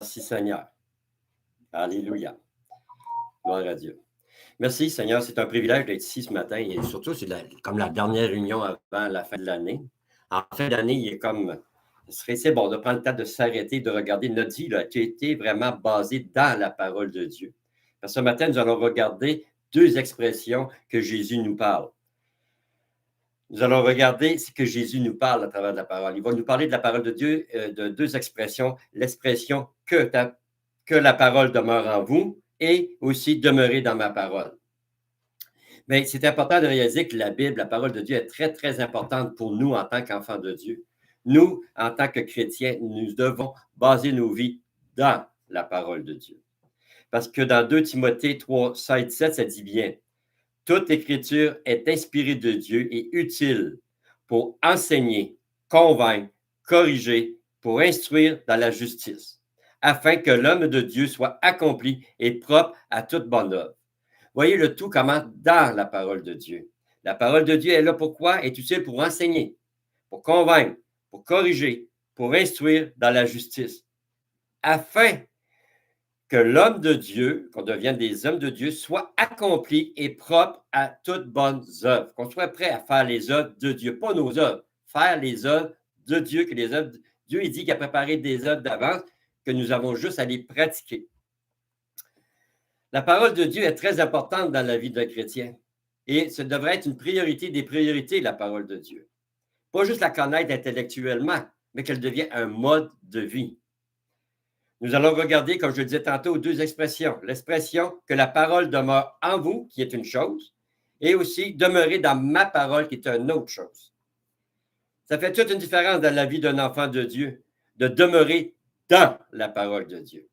Merci Seigneur. Alléluia. Gloire à Dieu. Merci Seigneur, c'est un privilège d'être ici ce matin et surtout c'est comme la dernière réunion avant la fin de l'année. En fin d'année, il est comme, ce serait bon de prendre le temps de s'arrêter, de regarder notre vie là, qui a été vraiment basée dans la parole de Dieu. Parce que ce matin, nous allons regarder deux expressions que Jésus nous parle. Nous allons regarder ce que Jésus nous parle à travers de la parole. Il va nous parler de la parole de Dieu, de deux expressions. L'expression que la parole demeure en vous et aussi demeurer dans ma parole. Mais c'est important de réaliser que la Bible, la parole de Dieu, est très, très importante pour nous en tant qu'enfants de Dieu. Nous, en tant que chrétiens, nous devons baser nos vies dans la parole de Dieu. Parce que dans 2 Timothée 3, 16, 17, ça dit bien, toute écriture est inspirée de Dieu et utile pour enseigner, convaincre, corriger, pour instruire dans la justice, afin que l'homme de Dieu soit accompli et propre à toute bonne œuvre. Voyez le tout comment dans la parole de Dieu. La parole de Dieu est là pourquoi? Est utile pour enseigner, pour convaincre, pour corriger, pour instruire dans la justice, afin que l'homme de Dieu, qu'on devienne des hommes de Dieu, soit accompli et propre à toutes bonnes œuvres. Qu'on soit prêt à faire les œuvres de Dieu, pas nos œuvres, faire les œuvres de Dieu, que les œuvres. Dieu, il dit qu'il a préparé des œuvres d'avance, que nous avons juste à les pratiquer. La parole de Dieu est très importante dans la vie d'un chrétien. Et ça devrait être une priorité des priorités, la parole de Dieu. Pas juste la connaître intellectuellement, mais qu'elle devienne un mode de vie. Nous allons regarder, comme je le disais tantôt, deux expressions. L'expression que la parole demeure en vous, qui est une chose, et aussi demeurer dans ma parole, qui est une autre chose. Ça fait toute une différence dans la vie d'un enfant de Dieu, de demeurer dans la parole de Dieu.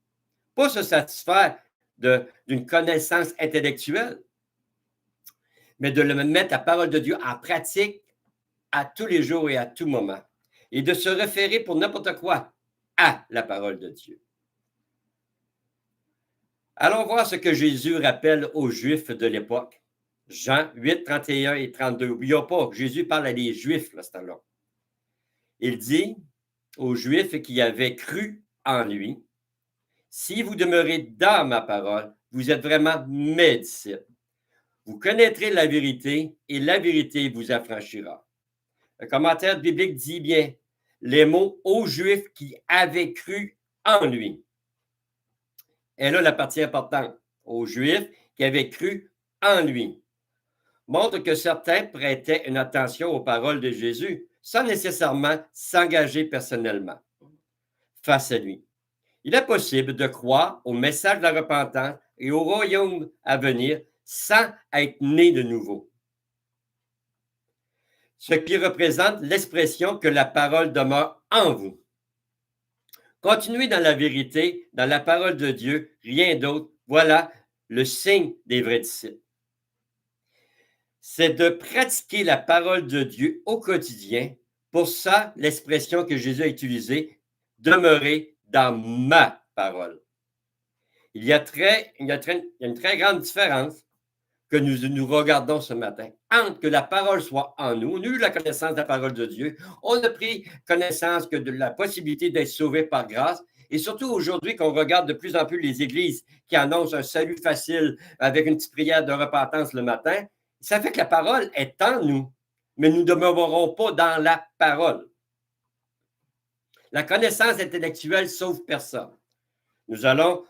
Pas se satisfaire d'une connaissance intellectuelle, mais de le mettre la parole de Dieu en pratique à tous les jours et à tout moment. Et de se référer pour n'importe quoi à la parole de Dieu. Allons voir ce que Jésus rappelle aux Juifs de l'époque. Jean 8, 31 et 32. N'oublions pas, Jésus parle à des Juifs là, ce temps-là. Il dit aux Juifs qui avaient cru en lui, « Si vous demeurez dans ma parole, vous êtes vraiment mes disciples. Vous connaîtrez la vérité et la vérité vous affranchira. » Le commentaire biblique dit bien les mots « aux Juifs qui avaient cru en lui ». Et là, la partie importante, aux Juifs qui avaient cru en lui, montre que certains prêtaient une attention aux paroles de Jésus sans nécessairement s'engager personnellement face à lui. Il est possible de croire au message de la repentance et au royaume à venir sans être né de nouveau. Ce qui représente l'expression que la parole demeure en vous. Continuez dans la vérité, dans la parole de Dieu, rien d'autre. Voilà le signe des vrais disciples. C'est de pratiquer la parole de Dieu au quotidien. Pour ça, l'expression que Jésus a utilisée, demeurer dans ma parole. Il y a une très grande différence que nous regardons ce matin, entre que la parole soit en nous. On a eu la connaissance de la parole de Dieu. On a pris connaissance que de la possibilité d'être sauvé par grâce. Et surtout aujourd'hui, qu'on regarde de plus en plus les églises qui annoncent un salut facile avec une petite prière de repentance le matin, ça fait que la parole est en nous, mais nous ne demeurerons pas dans la parole. La connaissance intellectuelle sauve personne. Nous allons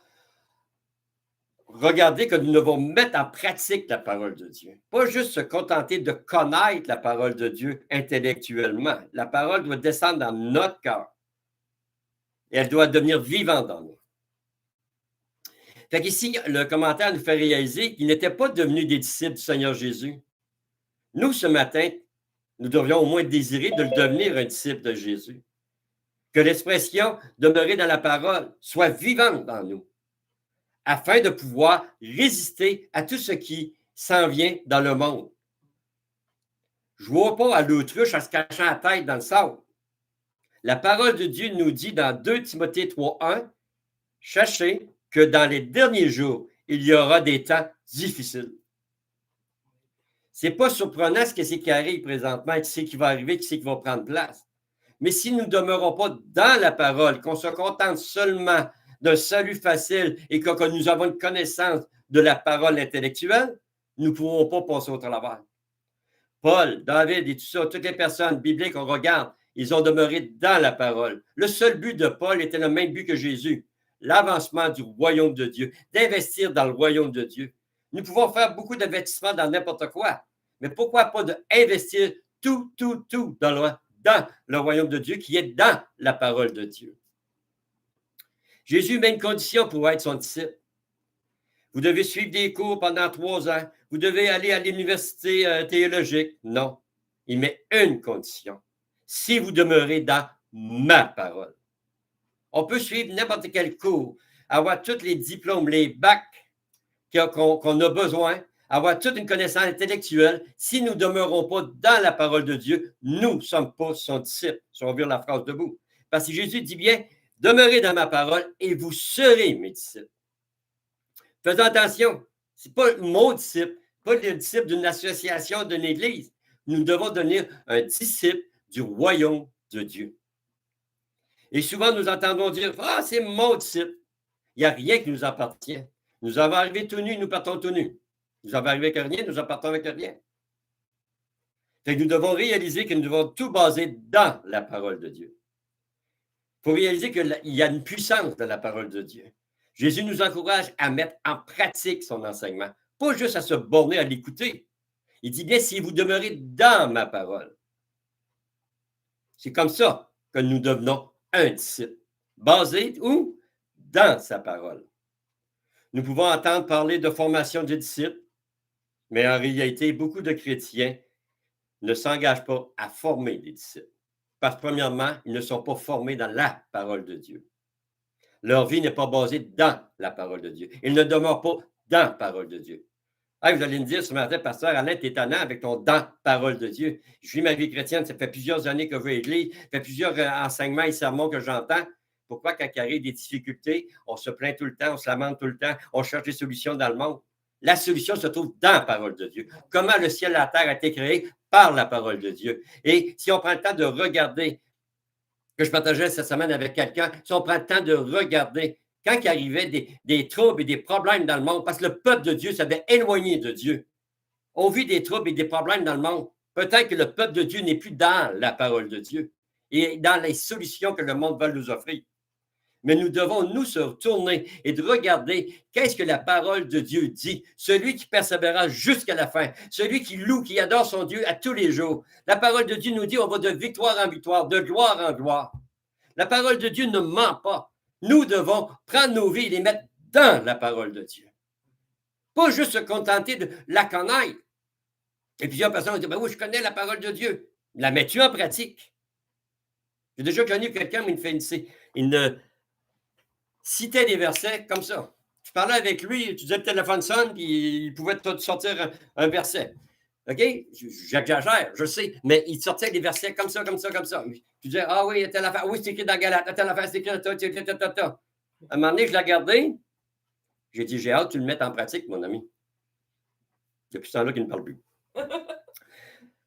regarder que nous devons mettre en pratique la parole de Dieu. Pas juste se contenter de connaître la parole de Dieu intellectuellement. La parole doit descendre dans notre cœur. Et elle doit devenir vivante dans nous. Fait qu'ici, le commentaire nous fait réaliser qu'ils n'étaient pas devenus des disciples du Seigneur Jésus. Nous, ce matin, nous devrions au moins désirer de devenir un disciple de Jésus. Que l'expression « demeurer dans la parole » soit vivante dans nous, afin de pouvoir résister à tout ce qui s'en vient dans le monde. Je ne vois pas à l'autruche en se cachant la tête dans le sable. La parole de Dieu nous dit dans 2 Timothée 3:1, « Sachez que dans les derniers jours, il y aura des temps difficiles. » Ce n'est pas surprenant ce qui arrive présentement, qui c'est qui va arriver, qui c'est qui va prendre place. Mais si nous ne demeurons pas dans la parole, qu'on se contente seulement d'un salut facile et que nous avons une connaissance de la parole intellectuelle, nous ne pourrons pas passer au travers. Paul, David et tout ça, toutes les personnes bibliques, on regarde, ils ont demeuré dans la parole. Le seul but de Paul était le même but que Jésus, l'avancement du royaume de Dieu, d'investir dans le royaume de Dieu. Nous pouvons faire beaucoup d'investissements dans n'importe quoi, mais pourquoi pas d'investir tout dans le royaume de Dieu qui est dans la parole de Dieu. Jésus met une condition pour être son disciple. Vous devez suivre des cours pendant 3 ans. Vous devez aller à l'université théologique. Non. Il met une condition. Si vous demeurez dans ma parole. On peut suivre n'importe quel cours, avoir tous les diplômes, les bacs qu'on a besoin, avoir toute une connaissance intellectuelle. Si nous ne demeurons pas dans la parole de Dieu, nous ne sommes pas son disciple. Si on vire la phrase debout. Parce que Jésus dit bien, demeurez dans ma parole et vous serez mes disciples. Faisons attention, ce n'est pas mon disciple, pas le disciple d'une association, d'une église. Nous devons devenir un disciple du royaume de Dieu. Et souvent, nous entendons dire, ah, c'est mon disciple. Il n'y a rien qui nous appartient. Nous avons arrivé tout nus, nous partons tout nus. Nous avons arrivé avec rien, nous en partons avec rien. Donc, nous devons réaliser que nous devons tout baser dans la parole de Dieu. Il faut réaliser qu'il y a une puissance dans la parole de Dieu. Jésus nous encourage à mettre en pratique son enseignement, pas juste à se borner à l'écouter. Il dit bien, si vous demeurez dans ma parole. C'est comme ça que nous devenons un disciple, basé où? Dans sa parole. Nous pouvons entendre parler de formation de disciples, mais en réalité, beaucoup de chrétiens ne s'engagent pas à former des disciples. Parce que, premièrement, ils ne sont pas formés dans la parole de Dieu. Leur vie n'est pas basée dans la parole de Dieu. Ils ne demeurent pas dans la parole de Dieu. Vous allez me dire ce matin, pasteur Alain, tu es étonnant avec ton dans la parole de Dieu. Je vis ma vie chrétienne, ça fait plusieurs années que je vais à l'église, ça fait plusieurs enseignements et sermons que j'entends. Pourquoi, quand il arrive des difficultés, on se plaint tout le temps, on se lamente tout le temps, on cherche des solutions dans le monde? La solution se trouve dans la parole de Dieu. Comment le ciel et la terre a été créé? Par la parole de Dieu. Et si on prend le temps de regarder, que je partageais cette semaine avec quelqu'un, si on prend le temps de regarder quand il arrivait des troubles et des problèmes dans le monde, parce que le peuple de Dieu s'avait éloigné de Dieu. On vit des troubles et des problèmes dans le monde. Peut-être que le peuple de Dieu n'est plus dans la parole de Dieu et dans les solutions que le monde veut nous offrir. Mais nous devons nous se retourner et de regarder qu'est-ce que la parole de Dieu dit. Celui qui persévérera jusqu'à la fin, celui qui loue, qui adore son Dieu à tous les jours. La parole de Dieu nous dit on va de victoire en victoire, de gloire en gloire. La parole de Dieu ne ment pas. Nous devons prendre nos vies et les mettre dans la parole de Dieu. Pas juste se contenter de la connaître. Et plusieurs personnes ont dit, ben oui, je connais la parole de Dieu. La mets-tu en pratique? J'ai déjà connu quelqu'un, mais il citait des versets comme ça. Tu parlais avec lui, tu disais le téléphone sonne, puis il pouvait te sortir un verset. OK? J'exagère, je sais, mais il sortait des versets comme ça. Tu disais, ah oui, telle affaire, oui, c'est écrit dans Galate, telle affaire, c'est écrit, À un moment donné, je l'ai regardé, j'ai dit, j'ai hâte que tu le mettes en pratique, mon ami. Depuis ce temps-là qu'il ne parle plus.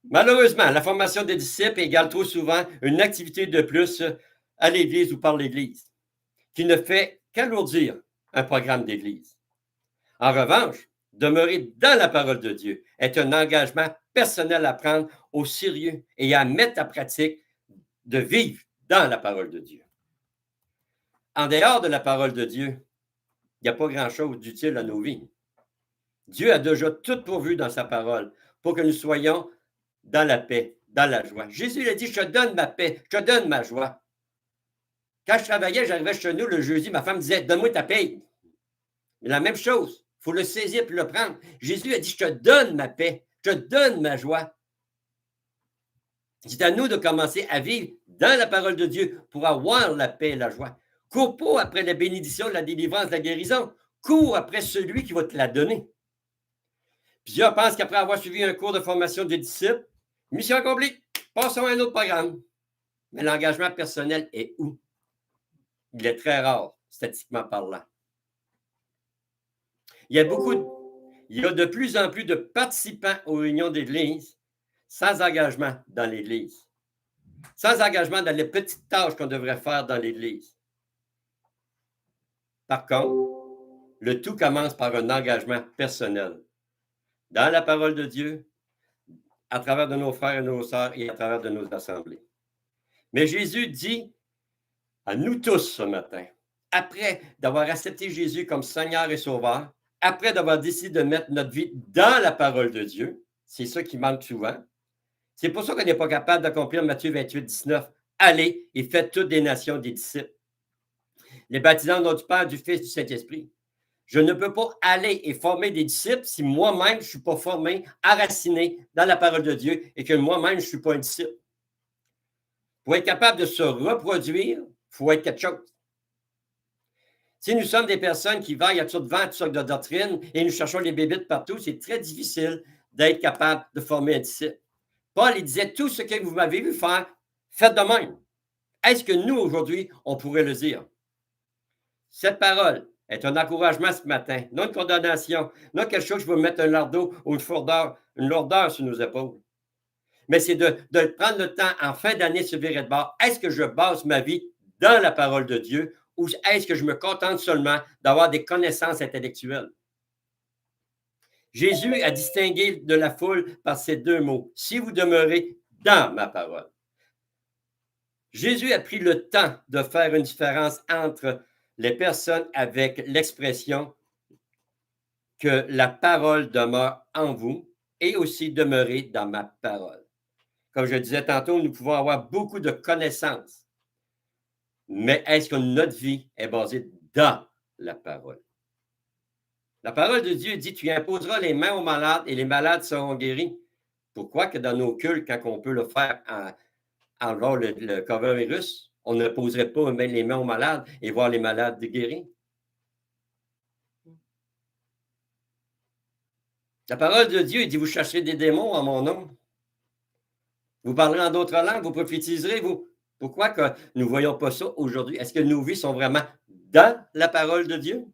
Malheureusement, la formation des disciples égale trop souvent une activité de plus à l'Église ou par l'Église, qui ne fait qu'alourdir un programme d'Église. En revanche, demeurer dans la parole de Dieu est un engagement personnel à prendre au sérieux et à mettre en pratique de vivre dans la parole de Dieu. En dehors de la parole de Dieu, il n'y a pas grand-chose d'utile à nos vies. Dieu a déjà tout pourvu dans sa parole pour que nous soyons dans la paix, dans la joie. Jésus a dit, je te donne ma paix, je te donne ma joie. Quand je travaillais, j'arrivais chez nous le jeudi, ma femme disait, donne-moi ta paix. Mais la même chose, il faut le saisir et le prendre. Jésus a dit, je te donne ma paix, je te donne ma joie. C'est à nous de commencer à vivre dans la parole de Dieu pour avoir la paix et la joie. Cours pas après la bénédiction, la délivrance, la guérison. Cours après celui qui va te la donner. Plusieurs pensent qu'après avoir suivi un cours de formation de disciples, mission accomplie, passons à un autre programme. Mais l'engagement personnel est où? Il est très rare, statistiquement parlant. Il y a de plus en plus de participants aux réunions d'église sans engagement dans l'église, sans engagement dans les petites tâches qu'on devrait faire dans l'église. Par contre, le tout commence par un engagement personnel dans la parole de Dieu, à travers de nos frères et nos sœurs et à travers de nos assemblées. Mais Jésus dit à nous tous ce matin, après d'avoir accepté Jésus comme Seigneur et Sauveur, après d'avoir décidé de mettre notre vie dans la parole de Dieu, c'est ça qui manque souvent. C'est pour ça qu'on n'est pas capable d'accomplir Matthieu 28, 19. Allez et faites toutes des nations des disciples. Les baptisants du Père, du Fils, du Saint-Esprit. Je ne peux pas aller et former des disciples si moi-même, je ne suis pas formé, enraciné dans la parole de Dieu et que moi-même, je ne suis pas un disciple. Pour être capable de se reproduire, il faut être quelque chose. Si nous sommes des personnes qui vaillent à toutes vents, toutes sortes de doctrines et nous cherchons les bébites partout, c'est très difficile d'être capable de former un disciple. Paul, il disait, tout ce que vous m'avez vu faire, faites de même. Est-ce que nous, aujourd'hui, on pourrait le dire? Cette parole est un encouragement ce matin, non une condamnation, non quelque chose qui va mettre un lardeau ou une lourdeur sur nos épaules. Mais c'est de prendre le temps en fin d'année de se virer de bord. Est-ce que je base ma vie dans la parole de Dieu ou est-ce que je me contente seulement d'avoir des connaissances intellectuelles? Jésus a distingué de la foule par ces deux mots. Si vous demeurez dans ma parole. Jésus a pris le temps de faire une différence entre les personnes avec l'expression que la parole demeure en vous et aussi demeurer dans ma parole. Comme je disais tantôt, nous pouvons avoir beaucoup de connaissances, mais est-ce que notre vie est basée dans la parole? La parole de Dieu dit, tu imposeras les mains aux malades et les malades seront guéris. Pourquoi que dans nos cultes, quand on peut le faire en enlevant le coronavirus, on ne poserait pas les mains aux malades et voir les malades guéris? La parole de Dieu dit, vous chercherez des démons en mon nom. Vous parlerez en d'autres langues, vous prophétiserez, vous. Pourquoi que nous ne voyons pas ça aujourd'hui? Est-ce que nos vies sont vraiment dans la parole de Dieu?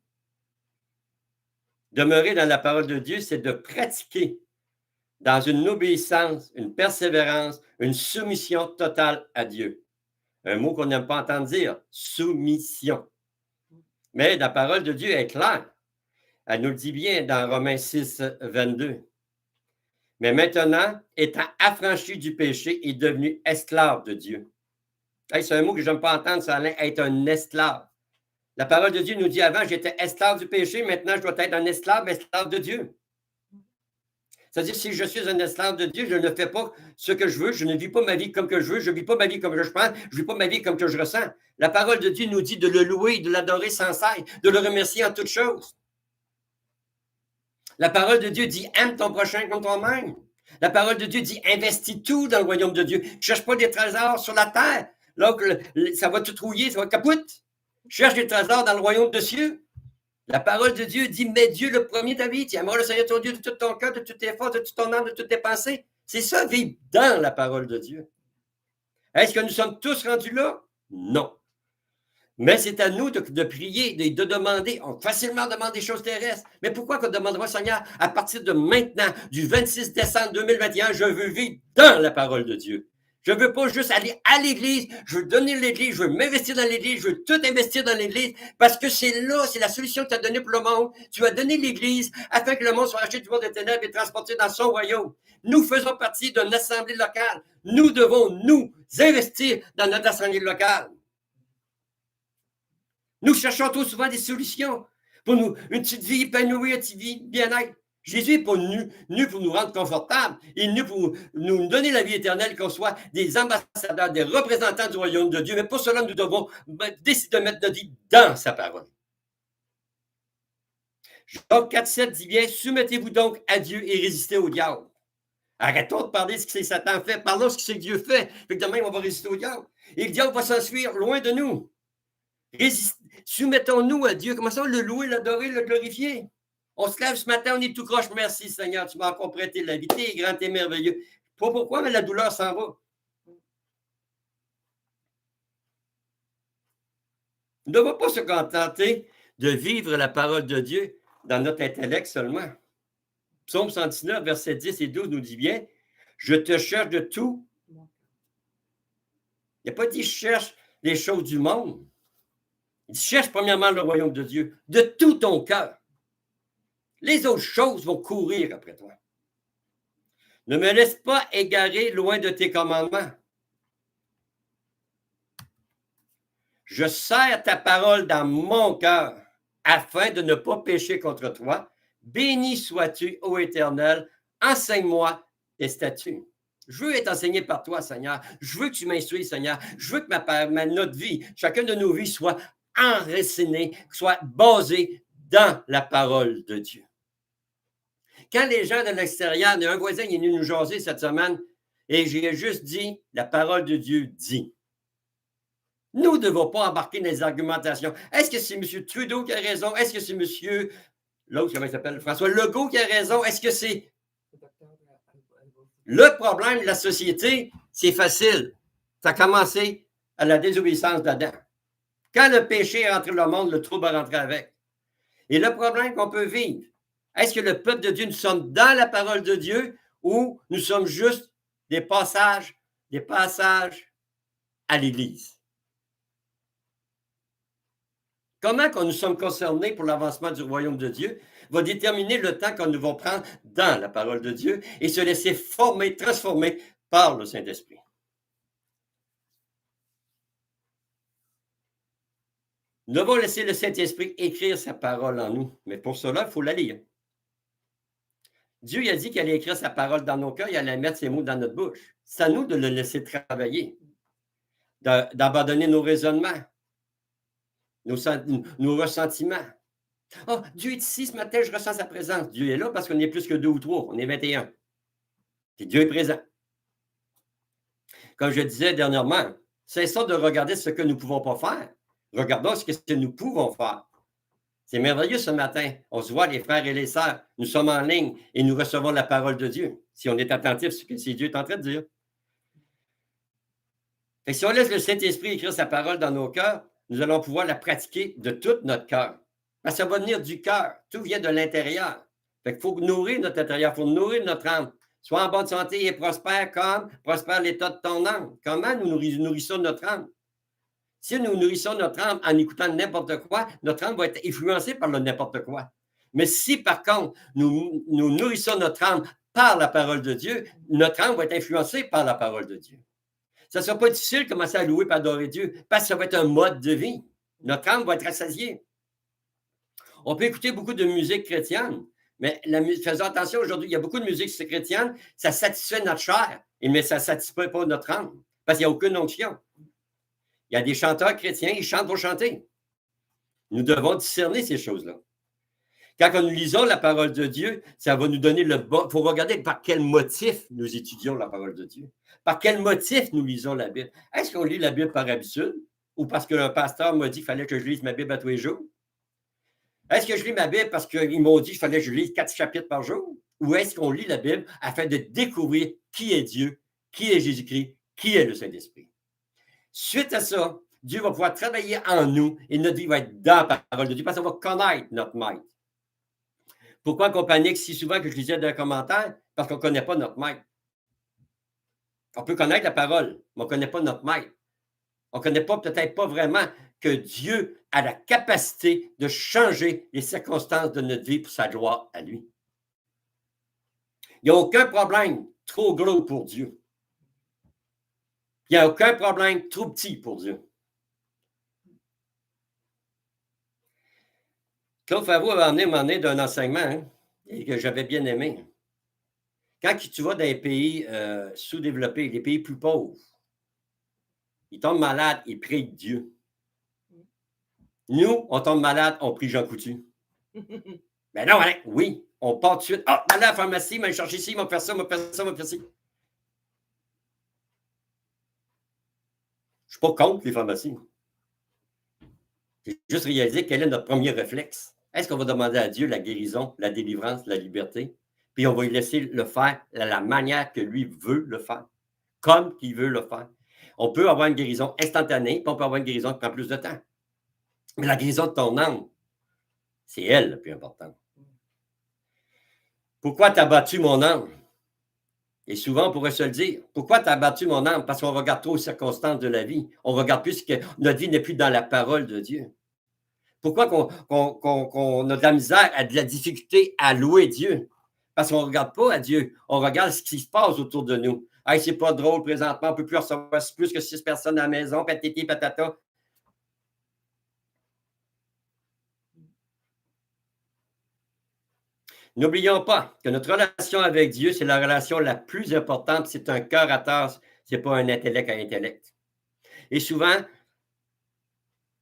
Demeurer dans la parole de Dieu, c'est de pratiquer dans une obéissance, une persévérance, une soumission totale à Dieu. Un mot qu'on n'aime pas entendre dire, soumission. Mais la parole de Dieu est claire. Elle nous le dit bien dans Romains 6, 22. Mais maintenant, étant affranchi du péché, est devenu esclave de Dieu. Hey, c'est un mot que je n'aime pas entendre, ça allait être un esclave. La parole de Dieu nous dit avant, j'étais esclave du péché, maintenant je dois être un esclave de Dieu. C'est-à-dire, si je suis un esclave de Dieu, je ne fais pas ce que je veux, je ne vis pas ma vie comme que je veux, je ne vis pas ma vie comme je pense, je ne vis pas ma vie comme que je ressens. La parole de Dieu nous dit de le louer, de l'adorer sans cesse, de le remercier en toutes choses. La parole de Dieu dit, aime ton prochain comme toi-même. La parole de Dieu dit, investis tout dans le royaume de Dieu. Ne cherche pas des trésors sur la terre. Là, ça va tout rouiller, ça va capote. Cherche des trésors dans le royaume de cieux. La parole de Dieu dit, mets Dieu le premier de ta vie. Tu aimeras le Seigneur ton Dieu de tout ton cœur, de toutes tes forces, de toute ton âme, de toutes tes pensées. C'est ça, vivre dans la parole de Dieu. Est-ce que nous sommes tous rendus là? Non. Mais c'est à nous de prier, de demander. On peut facilement demander des choses terrestres. Mais pourquoi qu'on demandera, Seigneur, à partir de maintenant, du 26 décembre 2021, je veux vivre dans la parole de Dieu. Je ne veux pas juste aller à l'Église, je veux donner l'Église, je veux m'investir dans l'Église, je veux tout investir dans l'Église, parce que c'est là, c'est la solution que tu as donnée pour le monde. Tu as donné l'Église afin que le monde soit racheté du monde des ténèbres et transporté dans son royaume. Nous faisons partie d'une assemblée locale. Nous devons nous investir dans notre assemblée locale. Nous cherchons trop souvent des solutions pour nous, une petite vie épanouie, une petite vie bien-être. Jésus n'est pas venu pour nous rendre confortables. Il est venu pour nous donner la vie éternelle, qu'on soit des ambassadeurs, des représentants du royaume de Dieu. Mais pour cela, nous devons décider de mettre notre vie dans sa parole. Jacques 4,7 dit bien, soumettez-vous donc à Dieu et résistez au diable. Arrêtons de parler de ce que Satan fait. Parlons de ce que Dieu fait. Fait que demain, on va résister au diable. Et le diable va s'enfuir loin de nous. Soumettons-nous à Dieu. Commençons à le louer, l'adorer, le glorifier. On se lève ce matin, on est tout croche. Merci Seigneur, tu m'as encore prêté la vie. T'es grand, t'es merveilleux. Pas pourquoi, mais la douleur s'en va. Nous ne devons pas se contenter de vivre la parole de Dieu dans notre intellect seulement. Psaume 119, versets 10 et 12 nous dit bien, je te cherche de tout. Il n'y a pas dit je cherche les choses du monde. Il dit, cherche premièrement le royaume de Dieu de tout ton cœur. Les autres choses vont courir après toi. Ne me laisse pas égarer loin de tes commandements. Je serre ta parole dans mon cœur afin de ne pas pécher contre toi. Béni sois-tu, ô Éternel, enseigne-moi tes statuts. Je veux être enseigné par toi, Seigneur. Je veux que tu m'instruises, Seigneur. Je veux que notre vie, chacune de nos vies, soit enracinée, soit basée dans la parole de Dieu. Quand les gens de l'extérieur, il y a un voisin qui est venu nous jaser cette semaine et j'ai juste dit, la parole de Dieu dit. Nous ne devons pas embarquer dans les argumentations. Est-ce que c'est M. Trudeau qui a raison? Est-ce que c'est M. L'autre, comment il s'appelle? François Legault qui a raison? Est-ce que c'est... Le problème de la société, c'est facile. Ça a commencé à la désobéissance d'Adam. Quand le péché est rentré dans le monde, le trouble est rentré avec. Et le problème qu'on peut vivre, est-ce que le peuple de Dieu, nous sommes dans la parole de Dieu ou nous sommes juste des passages à l'Église? Comment nous sommes concernés pour l'avancement du royaume de Dieu va déterminer le temps que nous devons prendre dans la parole de Dieu et se laisser former, transformer par le Saint-Esprit. Nous devons laisser le Saint-Esprit écrire sa parole en nous, mais pour cela, il faut la lire. Dieu il a dit qu'il allait écrire sa parole dans nos cœurs, il allait mettre ses mots dans notre bouche. C'est à nous de le laisser travailler, d'abandonner nos raisonnements, nos ressentiments. Oh, Dieu est ici ce matin, je ressens sa présence. Dieu est là parce qu'on est plus que 2 ou 3, on est 21. Et Dieu est présent. Comme je disais dernièrement, cessons de regarder ce que nous ne pouvons pas faire. Regardons ce que nous pouvons faire. C'est merveilleux ce matin. On se voit, les frères et les sœurs. Nous sommes en ligne et nous recevons la parole de Dieu. Si on est attentif à ce que Dieu est en train de dire. Et si on laisse le Saint-Esprit écrire sa parole dans nos cœurs, nous allons pouvoir la pratiquer de tout notre cœur. Parce que ça va venir du cœur. Tout vient de l'intérieur. Il faut nourrir notre intérieur, il faut nourrir notre âme. Sois en bonne santé et prospère comme prospère l'état de ton âme. Comment nous nourrissons notre âme? Si nous nourrissons notre âme en écoutant n'importe quoi, notre âme va être influencée par le n'importe quoi. Mais si, par contre, nous nourrissons notre âme par la parole de Dieu, notre âme va être influencée par la parole de Dieu. Ça ne sera pas difficile de commencer à louer et à adorer Dieu, parce que ça va être un mode de vie. Notre âme va être rassasiée. On peut écouter beaucoup de musique chrétienne, mais faisons attention, aujourd'hui, il y a beaucoup de musique chrétienne, ça satisfait notre chair, mais ça ne satisfait pas notre âme, parce qu'il n'y a aucune onction. Il y a des chanteurs chrétiens, ils chantent pour chanter. Nous devons discerner ces choses-là. Quand nous lisons la parole de Dieu, ça va nous donner le bon. Il faut regarder par quel motif nous étudions la parole de Dieu. Par quel motif nous lisons la Bible. Est-ce qu'on lit la Bible par habitude ou parce qu'un pasteur m'a dit qu'il fallait que je lise ma Bible à tous les jours? Est-ce que je lis ma Bible parce qu'ils m'ont dit qu'il fallait que je lise 4 chapitres par jour? Ou est-ce qu'on lit la Bible afin de découvrir qui est Dieu, qui est Jésus-Christ, qui est le Saint-Esprit? Suite à ça, Dieu va pouvoir travailler en nous et notre vie va être dans la parole de Dieu parce qu'on va connaître notre maître. Pourquoi on panique si souvent que je lisais dans un commentaire? Parce qu'on ne connaît pas notre maître. On peut connaître la parole, mais on ne connaît pas notre maître. On ne connaît pas, peut-être pas vraiment que Dieu a la capacité de changer les circonstances de notre vie pour sa gloire à lui. Il n'y a aucun problème trop gros pour Dieu. Il n'y a aucun problème trop petit pour Dieu. Claude Favreau avait amené un moment donné d'un enseignement et que j'avais bien aimé. Quand tu vas dans les pays sous-développés, les pays plus pauvres, ils tombent malades, ils prient Dieu. Nous, on tombe malade, on prie Jean Coutu. Mais non, hein, oui, on part tout de suite. Ah, allez à la pharmacie, m'a chercher ici, m'a faire ça, m'a faire ça, m'a faire ça. Je ne suis pas contre les pharmacies. J'ai juste réalisé quel est notre premier réflexe. Est-ce qu'on va demander à Dieu la guérison, la délivrance, la liberté? Puis on va lui laisser le faire de la manière que lui veut le faire, comme qu'il veut le faire. On peut avoir une guérison instantanée, puis on peut avoir une guérison qui prend plus de temps. Mais la guérison de ton âme, c'est elle la plus importante. Pourquoi t'as battu mon âme? Et souvent, on pourrait se le dire. Pourquoi t'as battu mon âme? Parce qu'on regarde trop aux circonstances de la vie. On regarde plus que notre vie n'est plus dans la parole de Dieu. Pourquoi qu'on a de la misère, de la difficulté à louer Dieu? Parce qu'on ne regarde pas à Dieu, on regarde ce qui se passe autour de nous. Hey, c'est pas drôle présentement, on ne peut plus recevoir plus que 6 personnes à la maison, patati patata. N'oublions pas que notre relation avec Dieu, c'est la relation la plus importante. C'est un cœur à cœur, ce n'est pas un intellect à intellect. Et souvent,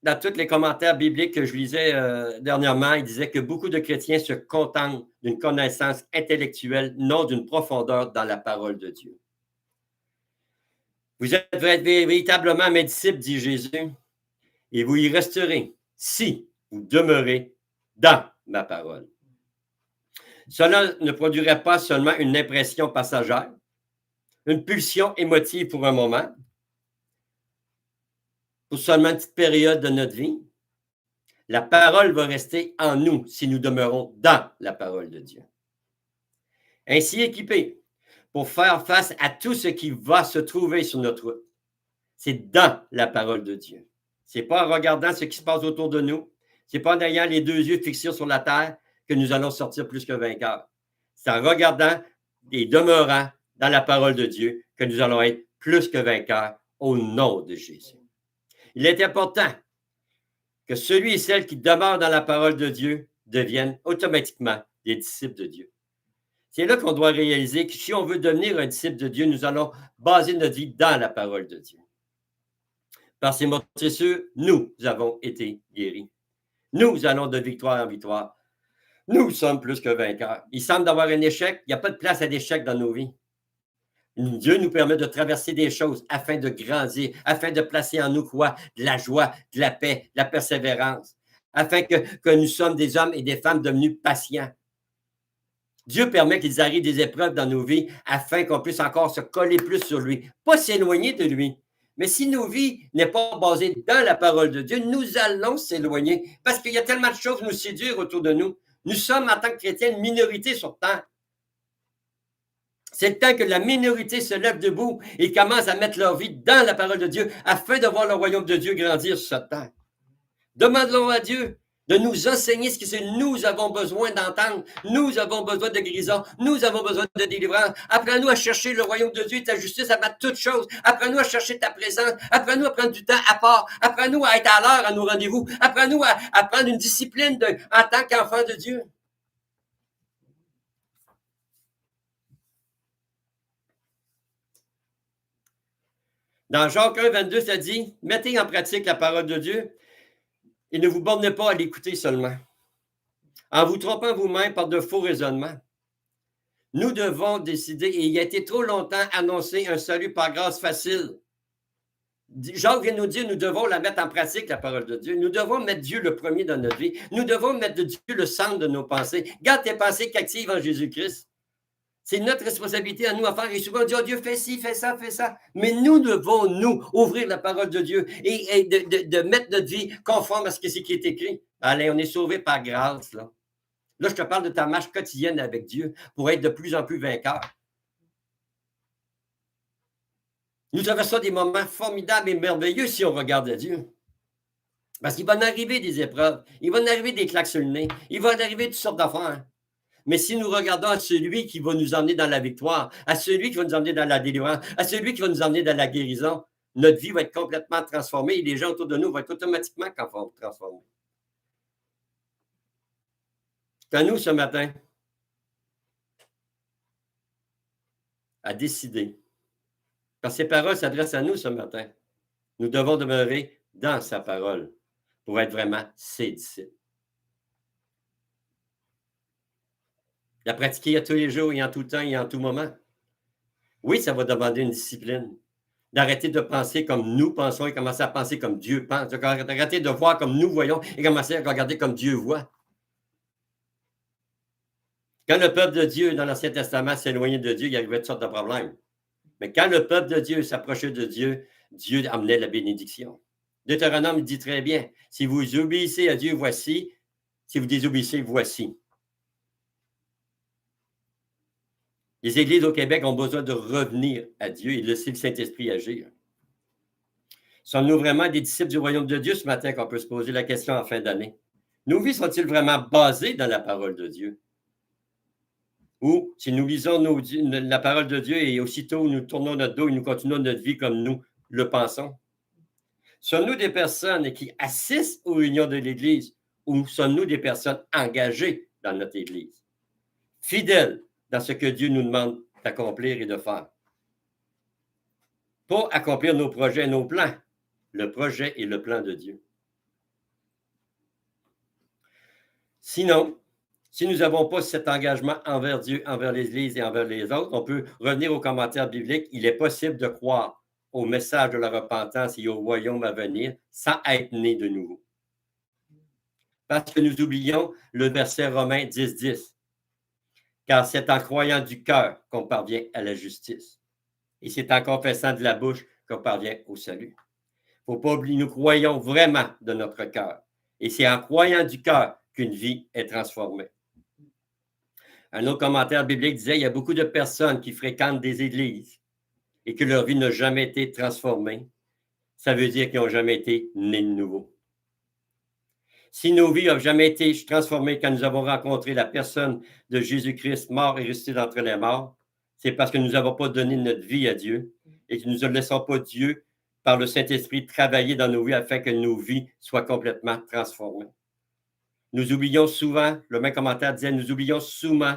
dans tous les commentaires bibliques que je lisais dernièrement, il disait que beaucoup de chrétiens se contentent d'une connaissance intellectuelle, non d'une profondeur dans la parole de Dieu. Vous êtes véritablement mes disciples, dit Jésus, et vous y resterez si vous demeurez dans ma parole. Cela ne produirait pas seulement une impression passagère, une pulsion émotive pour un moment, pour seulement une petite période de notre vie. La parole va rester en nous si nous demeurons dans la parole de Dieu. Ainsi équipés pour faire face à tout ce qui va se trouver sur notre route. C'est dans la parole de Dieu. Ce n'est pas en regardant ce qui se passe autour de nous, ce n'est pas en ayant les deux yeux fixés sur la terre que nous allons sortir plus que vainqueurs. C'est en regardant et demeurant dans la parole de Dieu que nous allons être plus que vainqueurs au nom de Jésus. Il est important que celui et celle qui demeurent dans la parole de Dieu deviennent automatiquement des disciples de Dieu. C'est là qu'on doit réaliser que si on veut devenir un disciple de Dieu, nous allons baser notre vie dans la parole de Dieu. Par ces morsures, nous avons été guéris. Nous allons de victoire en victoire. Nous sommes plus que vainqueurs. Il semble d'avoir un échec. Il n'y a pas de place à l'échec dans nos vies. Dieu nous permet de traverser des choses afin de grandir, afin de placer en nous quoi? De la joie, de la paix, de la persévérance, afin que nous sommes des hommes et des femmes devenus patients. Dieu permet qu'il arrive des épreuves dans nos vies afin qu'on puisse encore se coller plus sur lui, pas s'éloigner de lui. Mais si nos vies n'est pas basée dans la parole de Dieu, nous allons s'éloigner parce qu'il y a tellement de choses qui nous séduisent autour de nous. Nous sommes, en tant que chrétiens, une minorité sur terre. C'est le temps que la minorité se lève debout et commence à mettre leur vie dans la parole de Dieu afin de voir le royaume de Dieu grandir sur cette terre. Demandons à Dieu de nous enseigner ce que nous avons besoin d'entendre. Nous avons besoin de guérison. Nous avons besoin de délivrance. Apprends-nous à chercher le royaume de Dieu et ta justice à battre toutes choses. Apprends-nous à chercher ta présence. Apprends-nous à prendre du temps à part. Apprends-nous à être à l'heure à nos rendez-vous. Apprends-nous à prendre une discipline en tant qu'enfant de Dieu. Dans Jacques 1, 22, ça dit, mettez en pratique la parole de Dieu et ne vous bornez pas à l'écouter seulement, en vous trompant vous-même par de faux raisonnements. Nous devons décider, et il a été trop longtemps annoncé un salut par grâce facile. Jacques vient nous dire, nous devons la mettre en pratique, la parole de Dieu. Nous devons mettre Dieu le premier dans notre vie. Nous devons mettre de Dieu le centre de nos pensées. Garde tes pensées captives en Jésus-Christ. C'est notre responsabilité à nous à faire. Et souvent, on dit, oh, Dieu, fais ci, fais ça, fais ça. Mais nous devons, nous, ouvrir la parole de Dieu et de mettre notre vie conforme à ce qui est écrit. Allez, on est sauvé par grâce, là. Là, je te parle de ta marche quotidienne avec Dieu pour être de plus en plus vainqueur. Nous traversons des moments formidables et merveilleux si on regarde à Dieu. Parce qu'il va en arriver des épreuves, il va en arriver des claques sur le nez, il va en arriver toutes sortes d'affaires. Mais si nous regardons à celui qui va nous emmener dans la victoire, à celui qui va nous emmener dans la délivrance, à celui qui va nous emmener dans la guérison, notre vie va être complètement transformée et les gens autour de nous vont être automatiquement transformés. C'est à nous ce matin à décider. Parce que ces paroles s'adressent à nous ce matin. Nous devons demeurer dans sa parole pour être vraiment ses disciples. La pratiquer à tous les jours et en tout temps et en tout moment. Oui, ça va demander une discipline. D'arrêter de penser comme nous pensons et commencer à penser comme Dieu pense. D'arrêter de voir comme nous voyons et commencer à regarder comme Dieu voit. Quand le peuple de Dieu dans l'Ancien Testament s'éloignait de Dieu, il y arrivait toutes sortes de problèmes. Mais quand le peuple de Dieu s'approchait de Dieu, Dieu amenait la bénédiction. Deutéronome dit très bien, si vous obéissez à Dieu, voici. Si vous désobéissez, voici. Les églises au Québec ont besoin de revenir à Dieu et de laisser le Saint-Esprit agir. Sommes-nous vraiment des disciples du royaume de Dieu ce matin qu'on peut se poser la question en fin d'année? Nos vies sont-ils vraiment basées dans la parole de Dieu? Ou si nous lisons la parole de Dieu et aussitôt nous tournons notre dos et nous continuons notre vie comme nous le pensons? Sommes-nous des personnes qui assistent aux réunions de l'Église ou sommes-nous des personnes engagées dans notre Église, fidèles dans ce que Dieu nous demande d'accomplir et de faire? Pour accomplir nos projets et nos plans, le projet et le plan de Dieu. Sinon, si nous n'avons pas cet engagement envers Dieu, envers l'Église et envers les autres, on peut revenir aux commentaires bibliques. Il est possible de croire au message de la repentance et au royaume à venir sans être né de nouveau. Parce que nous oublions le verset Romains 10:10. Car c'est en croyant du cœur qu'on parvient à la justice. Et c'est en confessant de la bouche qu'on parvient au salut. Il ne faut pas oublier, nous croyons vraiment de notre cœur. Et c'est en croyant du cœur qu'une vie est transformée. Un autre commentaire biblique disait, il y a beaucoup de personnes qui fréquentent des églises et que leur vie n'a jamais été transformée. Ça veut dire qu'ils n'ont jamais été nés de nouveau. Si nos vies n'ont jamais été transformées quand nous avons rencontré la personne de Jésus-Christ, mort et ressuscité d'entre les morts, c'est parce que nous n'avons pas donné notre vie à Dieu et que nous ne laissons pas Dieu, par le Saint-Esprit, travailler dans nos vies afin que nos vies soient complètement transformées. Nous oublions souvent, le même commentaire disait, nous oublions souvent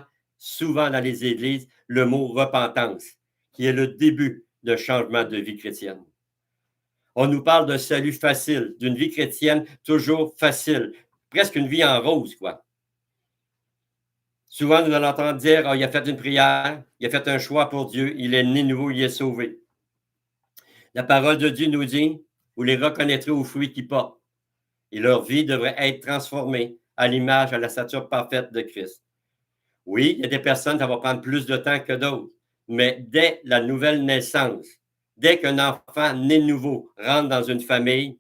dans les églises le mot repentance, qui est le début d'un changement de vie chrétienne. On nous parle d'un salut facile, d'une vie chrétienne toujours facile, presque une vie en rose, quoi. Souvent, nous allons entendre dire, oh, il a fait une prière, il a fait un choix pour Dieu, il est né nouveau, il est sauvé. La parole de Dieu nous dit, vous les reconnaîtrez aux fruits qu'ils portent. Et leur vie devrait être transformée à l'image, à la stature parfaite de Christ. Oui, il y a des personnes, ça va prendre plus de temps que d'autres, mais dès la nouvelle naissance, dès qu'un enfant né nouveau rentre dans une famille,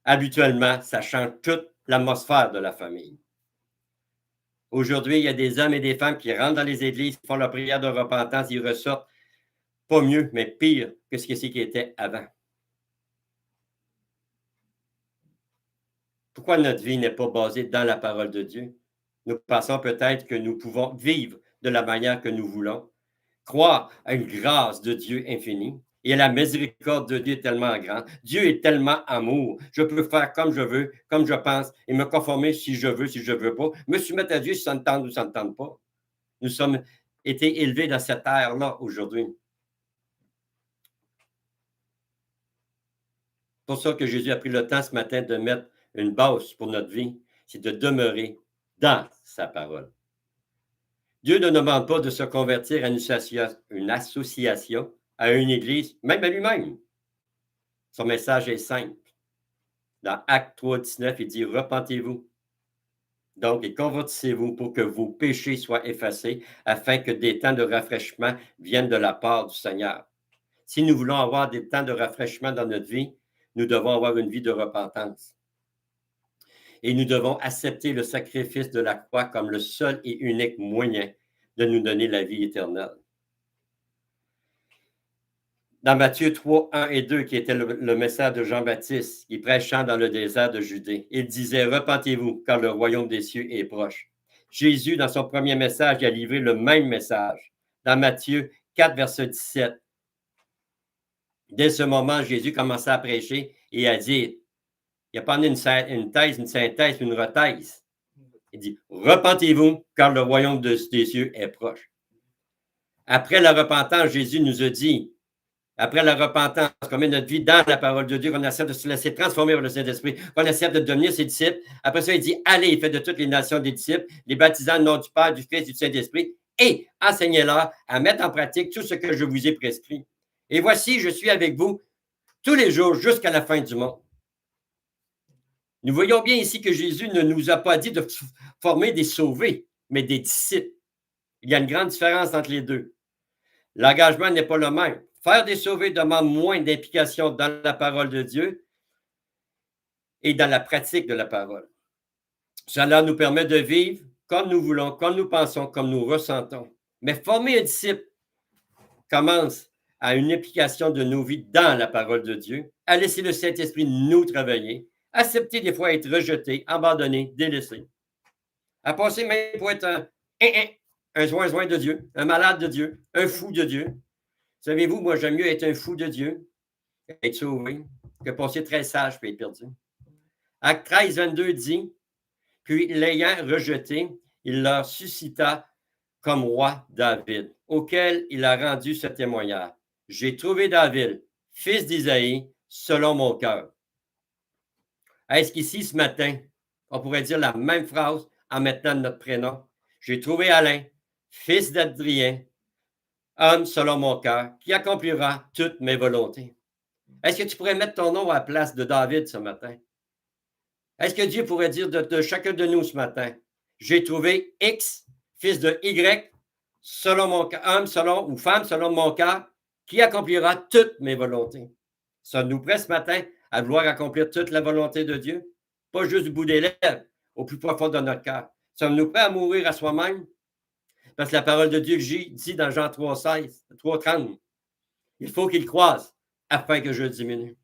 habituellement, ça change toute l'atmosphère de la famille. Aujourd'hui, il y a des hommes et des femmes qui rentrent dans les églises, font leur prière de repentance, ils ressortent pas mieux, mais pire que ce qui était avant. Pourquoi notre vie n'est pas basée dans la parole de Dieu? Nous pensons peut-être que nous pouvons vivre de la manière que nous voulons, croire à une grâce de Dieu infinie et à la miséricorde de Dieu tellement grande. Dieu est tellement amour. Je peux faire comme je veux, comme je pense, et me conformer si je veux, si je ne veux pas. Me soumettre à Dieu si ça me tente ou ça ne me tente pas. Nous sommes été élevés dans cette ère-là aujourd'hui. C'est pour ça que Jésus a pris le temps ce matin de mettre une base pour notre vie, c'est de demeurer dans sa parole. Dieu ne nous demande pas de se convertir à une association, à une église, même à lui-même. Son message est simple. Dans Actes 3:19, il dit « Repentez-vous. Donc, et convertissez-vous pour que vos péchés soient effacés, afin que des temps de rafraîchissement viennent de la part du Seigneur. » Si nous voulons avoir des temps de rafraîchissement dans notre vie, nous devons avoir une vie de repentance. Et nous devons accepter le sacrifice de la croix comme le seul et unique moyen de nous donner la vie éternelle. Dans Matthieu 3, 1 et 2, qui était le message de Jean-Baptiste, qui prêchant dans le désert de Judée, il disait « Repentez-vous, car le royaume des cieux est proche. » Jésus, dans son premier message, il a livré le même message. Dans Matthieu 4, verset 17, dès ce moment, Jésus commençait à prêcher et à dire, il n'a pas amené une thèse, une synthèse, une rethèse. Il dit, repentez-vous, car le royaume des cieux est proche. Après la repentance, Jésus nous a dit, après la repentance, qu'on met notre vie dans la parole de Dieu, qu'on accepte de se laisser transformer par le Saint-Esprit, qu'on accepte de devenir ses disciples. Après ça, il dit, allez, faites de toutes les nations des disciples, les baptisant au nom du Père, du Fils et du Saint-Esprit, et enseignez-leur à mettre en pratique tout ce que je vous ai prescrit. Et voici, je suis avec vous tous les jours jusqu'à la fin du monde. Nous voyons bien ici que Jésus ne nous a pas dit de former des sauvés, mais des disciples. Il y a une grande différence entre les deux. L'engagement n'est pas le même. Faire des sauvés demande moins d'implication dans la parole de Dieu et dans la pratique de la parole. Cela nous permet de vivre comme nous voulons, comme nous pensons, comme nous ressentons. Mais former un disciple commence à une implication de nos vies dans la parole de Dieu, à laisser le Saint-Esprit nous travailler, accepter des fois être rejeté, abandonné, délaissé, à passer même pour être un zoin de Dieu, un malade de Dieu, un fou de Dieu. Savez-vous, moi, j'aime mieux être un fou de Dieu, être sauvé, que passer très sage et être perdu. Acte 13, 22 dit, puis l'ayant rejeté, il leur suscita comme roi David, auquel il a rendu ce témoignage. J'ai trouvé David, fils d'Isaïe, selon mon cœur. Est-ce qu'ici, ce matin, on pourrait dire la même phrase en mettant notre prénom? J'ai trouvé Alain, fils d'Adrien, homme selon mon cœur, qui accomplira toutes mes volontés. Est-ce que tu pourrais mettre ton nom à la place de David ce matin? Est-ce que Dieu pourrait dire de chacun de nous ce matin, j'ai trouvé X, fils de Y, selon mon cœur, homme selon ou femme selon mon cœur, qui accomplira toutes mes volontés? Sommes-nous prêts ce matin à vouloir accomplir toute la volonté de Dieu? Pas juste du bout des lèvres, au plus profond de notre cœur. Sommes-nous prêts à mourir à soi-même? Parce que la parole de Dieu dit dans Jean 3,16, 3,30, il faut qu'il croise afin que je diminue.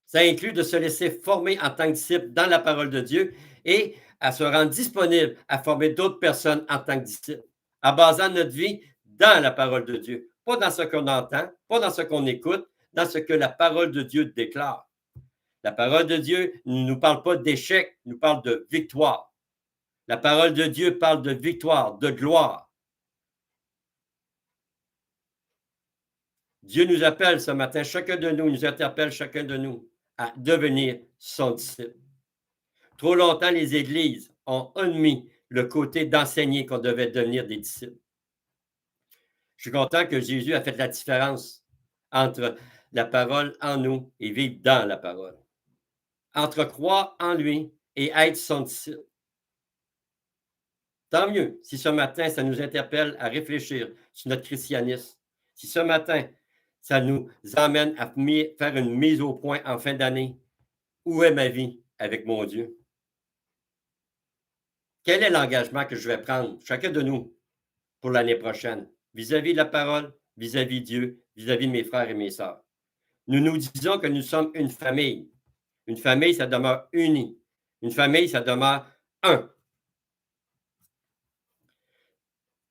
Ça inclut de se laisser former en tant que disciple dans la parole de Dieu et à se rendre disponible à former d'autres personnes en tant que disciples, en basant notre vie dans la parole de Dieu. Pas dans ce qu'on entend, pas dans ce qu'on écoute, dans ce que la parole de Dieu déclare. La parole de Dieu ne nous parle pas d'échec, nous parle de victoire. La parole de Dieu parle de victoire, de gloire. Dieu nous appelle ce matin, chacun de nous, nous interpelle chacun de nous à devenir son disciple. Trop longtemps, les églises ont admis le côté d'enseigner qu'on devait devenir des disciples. Je suis content que Jésus a fait la différence entre la parole en nous et vivre dans la parole. Entre croire en lui et être son disciple. Tant mieux si ce matin, ça nous interpelle à réfléchir sur notre christianisme. Si ce matin, ça nous emmène à faire une mise au point en fin d'année. Où est ma vie avec mon Dieu? Quel est l'engagement que je vais prendre, chacun de nous, pour l'année prochaine, vis-à-vis de la parole, vis-à-vis de Dieu, vis-à-vis de mes frères et mes sœurs? Nous nous disons que nous sommes une famille. Une famille, ça demeure unie. Une famille, ça demeure un.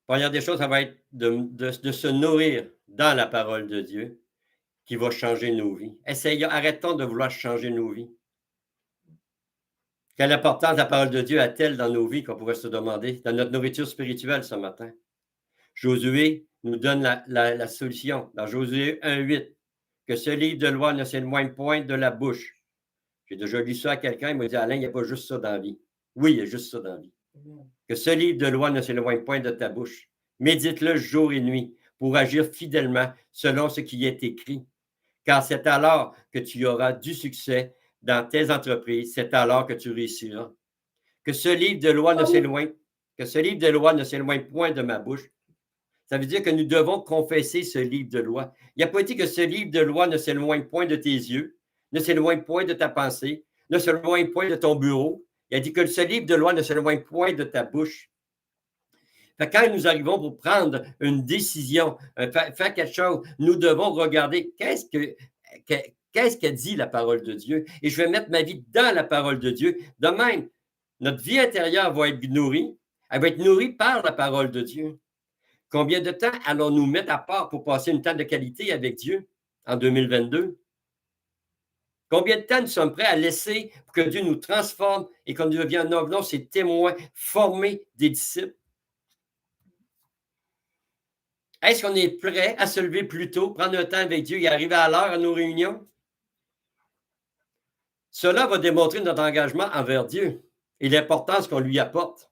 Première des choses, ça va être de se nourrir dans la parole de Dieu qui va changer nos vies. Arrêtons de vouloir changer nos vies. Quelle importance la parole de Dieu a-t-elle dans nos vies qu'on pourrait se demander, dans notre nourriture spirituelle ce matin? Josué nous donne la solution dans Josué 1,8, que ce livre de loi ne s'éloigne point de la bouche. J'ai déjà lu ça à quelqu'un, il m'a dit, Alain, il n'y a pas juste ça dans la vie. Oui, il y a juste ça dans la vie. Que ce livre de loi ne s'éloigne point de ta bouche. Médite-le jour et nuit pour agir fidèlement selon ce qui est écrit. Car c'est alors que tu auras du succès dans tes entreprises, c'est alors que tu réussiras. Que ce livre de loi ne s'éloigne point de ma bouche. Ça veut dire que nous devons confesser ce livre de loi. Il n'y a pas dit que ce livre de loi ne s'éloigne point de tes yeux, ne s'éloigne point de ta pensée, ne s'éloigne point de ton bureau. Il a dit que ce livre de loi ne s'éloigne point de ta bouche. Fait quand nous arrivons pour prendre une décision, faire quelque chose, nous devons regarder qu'est-ce que dit la parole de Dieu. Et je vais mettre ma vie dans la parole de Dieu. De même, notre vie intérieure va être nourrie. Elle va être nourrie par la parole de Dieu. Combien de temps allons-nous mettre à part pour passer une temps de qualité avec Dieu en 2022? Combien de temps nous sommes prêts à laisser pour que Dieu nous transforme et qu'on devienne ses témoins formés des disciples? Est-ce qu'on est prêt à se lever plus tôt, prendre un temps avec Dieu et arriver à l'heure à nos réunions? Cela va démontrer notre engagement envers Dieu et l'importance qu'on lui apporte.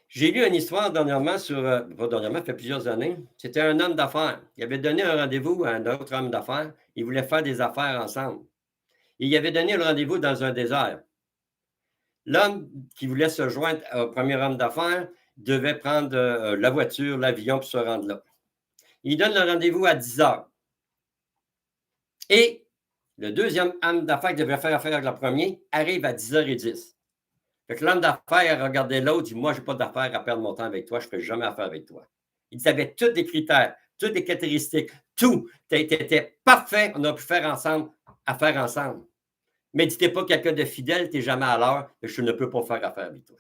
J'ai lu une histoire dernièrement ça fait plusieurs années. C'était un homme d'affaires. Il avait donné un rendez-vous à un autre homme d'affaires. Ils voulaient faire des affaires ensemble. Et il avait donné le rendez-vous dans un désert. L'homme qui voulait se joindre au premier homme d'affaires devait prendre la voiture, l'avion pour se rendre là. Il donne le rendez-vous à 10 heures. Et le deuxième homme d'affaires qui devait faire affaire avec le premier arrive à 10h10. Fait que l'homme d'affaires a regardé l'autre, dit, moi, je n'ai pas d'affaires à perdre mon temps avec toi, je ne ferai jamais affaire avec toi. Il dit, avait tous les critères, toutes les caractéristiques, tout. Tu étais parfait, on a pu faire ensemble, affaire ensemble. Mais dis, t'es pas quelqu'un de fidèle, tu n'es jamais à l'heure, je ne peux pas faire affaire avec toi.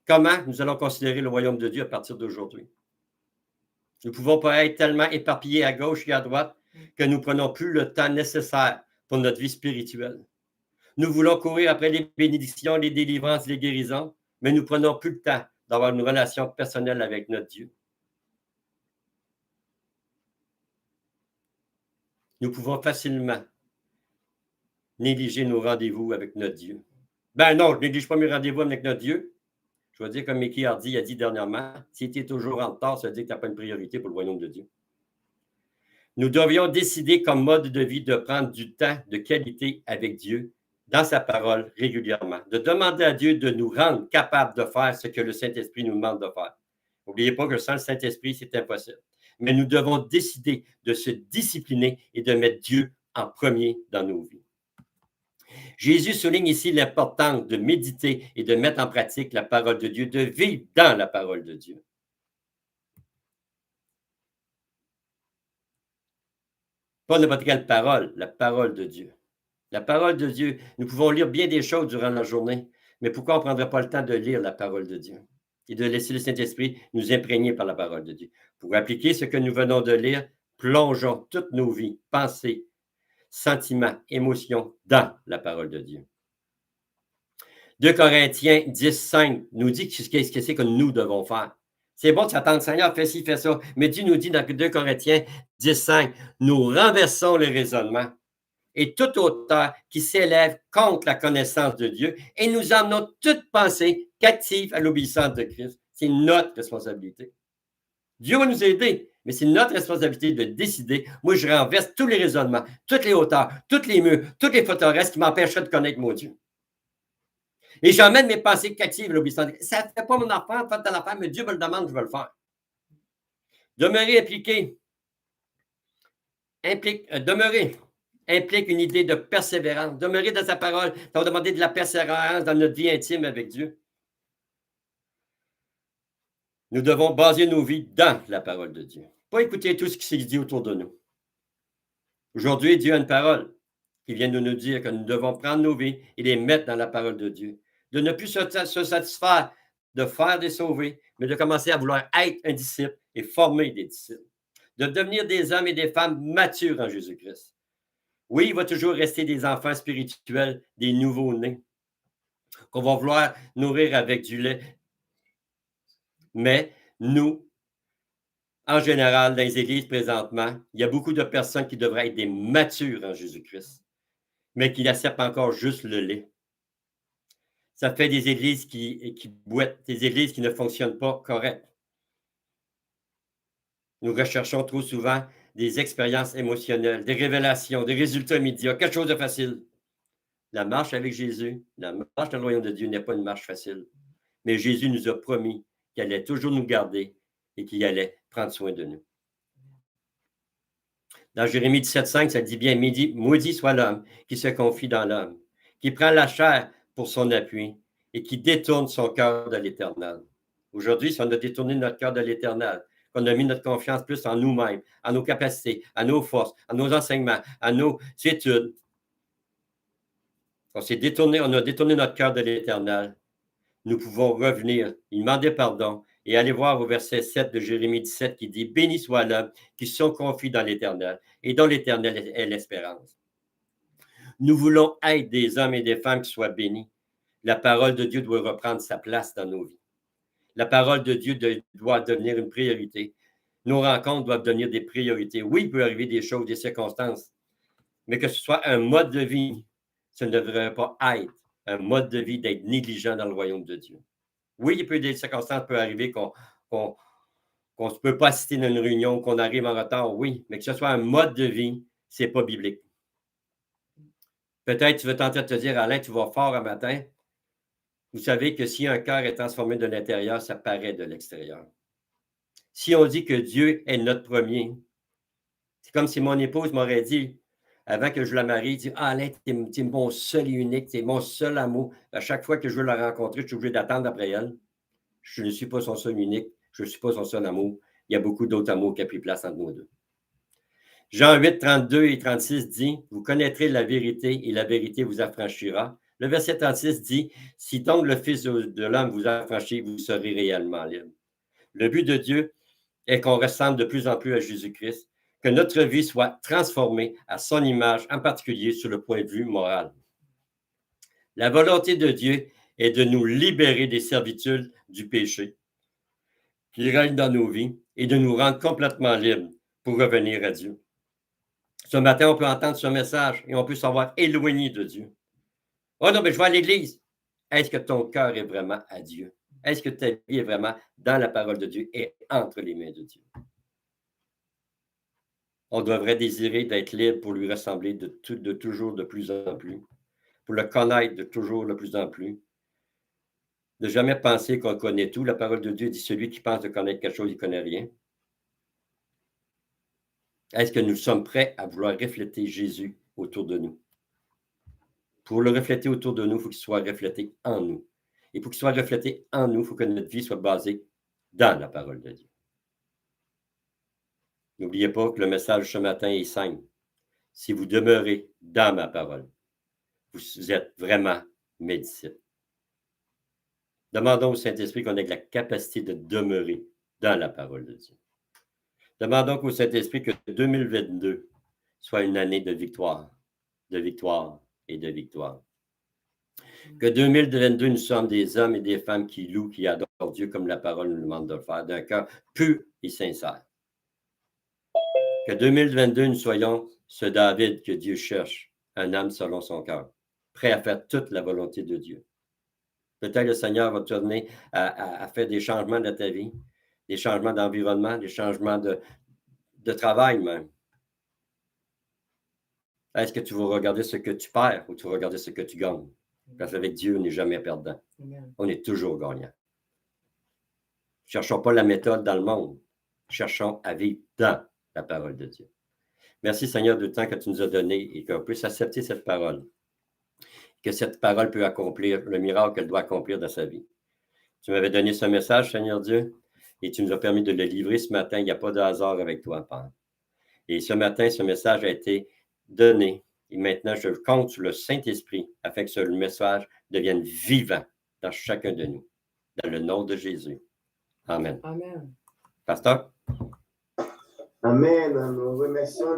Comment nous allons considérer le royaume de Dieu à partir d'aujourd'hui? Nous ne pouvons pas être tellement éparpillés à gauche et à droite que nous ne prenons plus le temps nécessaire pour notre vie spirituelle. Nous voulons courir après les bénédictions, les délivrances, les guérisons, mais nous ne prenons plus le temps d'avoir une relation personnelle avec notre Dieu. Nous pouvons facilement négliger nos rendez-vous avec notre Dieu. Ben non, je ne néglige pas mes rendez-vous avec notre Dieu. Je vais dire comme Mickey Hardy a dit dernièrement, si tu es toujours en retard, ça veut dire que tu n'as pas une priorité pour le royaume de Dieu. Nous devrions décider comme mode de vie de prendre du temps de qualité avec Dieu dans sa parole régulièrement, de demander à Dieu de nous rendre capables de faire ce que le Saint-Esprit nous demande de faire. N'oubliez pas que sans le Saint-Esprit, c'est impossible. Mais nous devons décider de se discipliner et de mettre Dieu en premier dans nos vies. Jésus souligne ici l'importance de méditer et de mettre en pratique la parole de Dieu, de vivre dans la parole de Dieu. Pas n'importe quelle parole, la parole de Dieu. La parole de Dieu. Nous pouvons lire bien des choses durant la journée, mais pourquoi on ne prendrait pas le temps de lire la parole de Dieu et de laisser le Saint-Esprit nous imprégner par la parole de Dieu? Pour appliquer ce que nous venons de lire, plongeons toutes nos vies, pensées, sentiments, émotions dans la parole de Dieu. 2 Corinthiens 10:5 nous dit ce que c'est que nous devons faire. C'est bon de s'attendre, Seigneur, fais ci, fais ça. Mais Dieu nous dit dans 2 Corinthiens 10:5, nous renversons les raisonnements et toute hauteur qui s'élève contre la connaissance de Dieu et nous emmenons toute pensée captive à l'obéissance de Christ. C'est notre responsabilité. Dieu va nous aider, mais c'est notre responsabilité de décider. Moi, je renverse tous les raisonnements, toutes les hauteurs, tous les murs, toutes les forteresses qui m'empêcheraient de connaître mon Dieu. Et j'emmène mes pensées captives à l'obéissance de Christ. Ça ne fait pas mon affaire, faites de l'affaire, mais Dieu me le demande, je vais le faire. Demeurer impliqué. Demeurer implique une idée de persévérance. Demeurer dans sa parole, ça va demander de la persévérance dans notre vie intime avec Dieu. Nous devons baser nos vies dans la parole de Dieu. Pas écouter tout ce qui s'est dit autour de nous. Aujourd'hui, Dieu a une parole qui vient de nous dire que nous devons prendre nos vies et les mettre dans la parole de Dieu. De ne plus se satisfaire de faire des sauvés, mais de commencer à vouloir être un disciple et former des disciples. De devenir des hommes et des femmes matures en Jésus-Christ. Oui, il va toujours rester des enfants spirituels, des nouveaux-nés, qu'on va vouloir nourrir avec du lait. Mais nous, en général, dans les églises présentement, il y a beaucoup de personnes qui devraient être des matures en Jésus-Christ, mais qui acceptent encore juste le lait. Ça fait des églises qui boitent, des églises qui ne fonctionnent pas correct. Nous recherchons trop souvent des expériences émotionnelles, des révélations, des résultats immédiats, quelque chose de facile. La marche avec Jésus, la marche dans le royaume de Dieu n'est pas une marche facile. Mais Jésus nous a promis qu'il allait toujours nous garder et qu'il allait prendre soin de nous. Dans Jérémie 17:5, ça dit bien, maudit soit l'homme qui se confie dans l'homme, qui prend la chair pour son appui et qui détourne son cœur de l'Éternel. Aujourd'hui, si on a détourné notre cœur de l'Éternel, qu'on a mis notre confiance plus en nous-mêmes, en nos capacités, en nos forces, en nos enseignements, en nos études, on a détourné notre cœur de l'Éternel, nous pouvons revenir, lui demander pardon et aller voir au verset 7 de Jérémie 17 qui dit « Béni soit l'homme qui se confie dans l'Éternel et dont l'Éternel est l'espérance. » Nous voulons être des hommes et des femmes qui soient bénis. La parole de Dieu doit reprendre sa place dans nos vies. La parole de Dieu doit devenir une priorité. Nos rencontres doivent devenir des priorités. Oui, il peut arriver des choses, des circonstances, mais que ce soit un mode de vie, ce ne devrait pas être un mode de vie d'être négligent dans le royaume de Dieu. Oui, il peut des circonstances peuvent arriver qu'on ne peut pas assister à une réunion, qu'on arrive en retard, oui, mais que ce soit un mode de vie, ce n'est pas biblique. Peut-être tu veux tenter de te dire, Alain, tu vas fort un matin. Vous savez que si un cœur est transformé de l'intérieur, ça paraît de l'extérieur. Si on dit que Dieu est notre premier, c'est comme si mon épouse m'aurait dit, avant que je la marie, dit, ah, Alain, t'es mon seul et unique, t'es mon seul amour. À chaque fois que je veux la rencontrer, je suis obligé d'attendre après elle. Je ne suis pas son seul unique. Je ne suis pas son seul amour. Il y a beaucoup d'autres amours qui ont pris place entre nous deux. Jean 8, 32 et 36 dit, « Vous connaîtrez la vérité et la vérité vous affranchira. » Le verset 36 dit, « Si donc le Fils de l'homme vous affranchit, vous serez réellement libre. » Le but de Dieu est qu'on ressemble de plus en plus à Jésus-Christ, que notre vie soit transformée à son image, en particulier sur le point de vue moral. La volonté de Dieu est de nous libérer des servitudes du péché qui règnent dans nos vies et de nous rendre complètement libres pour revenir à Dieu. Ce matin, on peut entendre ce message et on peut savoir éloigné de Dieu. Oh non, mais je vais à l'église. Est-ce que ton cœur est vraiment à Dieu? Est-ce que ta vie est vraiment dans la parole de Dieu et entre les mains de Dieu? On devrait désirer d'être libre pour lui ressembler de toujours de plus en plus, pour le connaître de toujours de plus en plus. Ne jamais penser qu'on connaît tout. La parole de Dieu dit, celui qui pense de connaître quelque chose, il ne connaît rien. Est-ce que nous sommes prêts à vouloir refléter Jésus autour de nous? Pour le refléter autour de nous, il faut qu'il soit reflété en nous. Et pour qu'il soit reflété en nous, il faut que notre vie soit basée dans la parole de Dieu. N'oubliez pas que le message ce matin est simple. Si vous demeurez dans ma parole, vous êtes vraiment mes disciples. Demandons au Saint-Esprit qu'on ait la capacité de demeurer dans la parole de Dieu. Demandons au Saint-Esprit que 2022 soit une année de victoire et de victoire. Que 2022, nous sommes des hommes et des femmes qui louent, qui adorent Dieu comme la parole nous demande de le faire, d'un cœur pur et sincère. Que 2022, nous soyons ce David que Dieu cherche, un homme selon son cœur, prêt à faire toute la volonté de Dieu. Peut-être le Seigneur va te donner à faire des changements dans ta vie, des changements d'environnement, des changements de travail même. Est-ce que tu vas regarder ce que tu perds ou tu vas regarder ce que tu gagnes? Parce qu'avec Dieu, on n'est jamais perdant. On est toujours gagnant. Ne cherchons pas la méthode dans le monde. Cherchons à vivre dans la parole de Dieu. Merci Seigneur du temps que tu nous as donné et qu'on puisse accepter cette parole. Que cette parole peut accomplir le miracle qu'elle doit accomplir dans sa vie. Tu m'avais donné ce message, Seigneur Dieu, et tu nous as permis de le livrer ce matin. Il n'y a pas de hasard avec toi, Père. Et ce matin, ce message a été donné. Et maintenant, je compte sur le Saint-Esprit afin que ce message devienne vivant dans chacun de nous. Dans le nom de Jésus. Amen. Amen. Pasteur? Amen. Nous remercions